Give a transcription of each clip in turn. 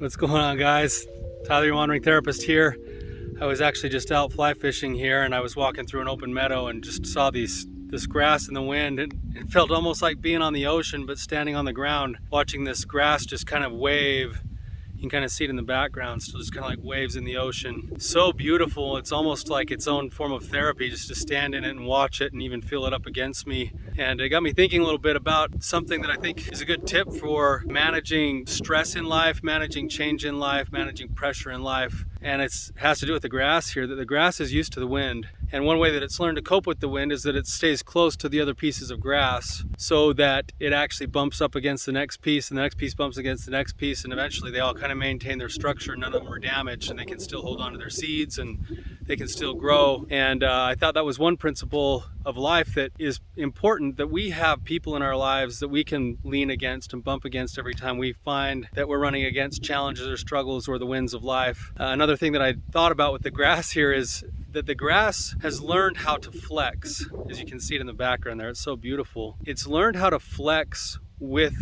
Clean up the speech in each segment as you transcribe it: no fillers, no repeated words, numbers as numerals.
What's going on, guys? Tyler, your wandering therapist here. I was actually just out fly fishing here, and I was walking through an open meadow and just saw this grass in the wind. It felt almost like being on the ocean, but standing on the ground, watching this grass just kind of wave. You can kind of see it in the background, still just kind of like waves in the ocean. So beautiful. It's almost like its own form of therapy, just to stand in it and watch it and even feel it up against me. And it got me thinking a little bit about something that I think is a good tip for managing stress in life, managing change in life, managing pressure in life. And it has to do with the grass here, that the grass is used to the wind. And one way that it's learned to cope with the wind is that it stays close to the other pieces of grass so that it actually bumps up against the next piece, and the next piece bumps against the next piece, and eventually they all kind of maintain their structure. None of them are damaged, and they can still hold on to their seeds and they can still grow. And I thought that was one principle of life that is important, that we have people in our lives that we can lean against and bump against every time we find that we're running against challenges or struggles or the winds of life. Another thing that I thought about with the grass here is that the grass has learned how to flex. As you can see it in the background there, it's so beautiful. It's learned how to flex with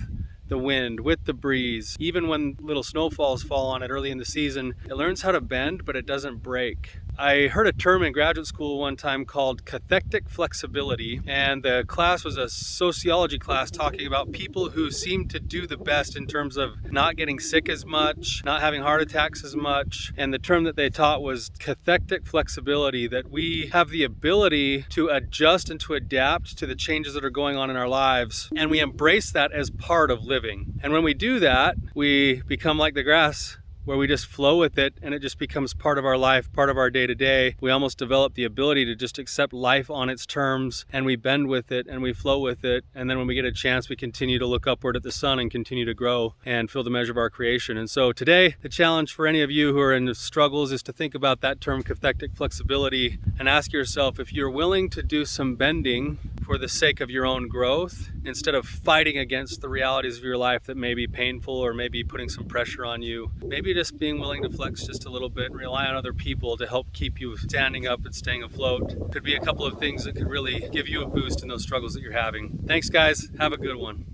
the wind, with the breeze. Even when little snowfalls fall on it early in the season, it learns how to bend, but it doesn't break. I heard a term in graduate school one time called cathectic flexibility, and the class was a sociology class talking about people who seem to do the best in terms of not getting sick as much, not having heart attacks as much. And the term that they taught was cathectic flexibility, that we have the ability to adjust and to adapt to the changes that are going on in our lives, and we embrace that as part of living. And when we do that, we become like the grass, where we just flow with it and it just becomes part of our life, part of our day-to-day. We almost develop the ability to just accept life on its terms, and we bend with it and we flow with it. And then when we get a chance, we continue to look upward at the sun and continue to grow and feel the measure of our creation. And so today, the challenge for any of you who are in struggles is to think about that term, cathectic flexibility, and ask yourself if you're willing to do some bending for the sake of your own growth, instead of fighting against the realities of your life that may be painful or maybe putting some pressure on you. Maybe just being willing to flex just a little bit and rely on other people to help keep you standing up and staying afloat. Could be a couple of things that could really give you a boost in those struggles that you're having. Thanks, guys. Have a good one.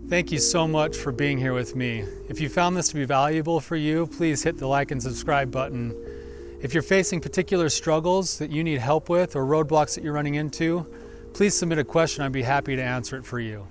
Thank you so much for being here with me. If you found this to be valuable for you, please hit the like and subscribe button. If you're facing particular struggles that you need help with or roadblocks that you're running into, please submit a question. I'd be happy to answer it for you.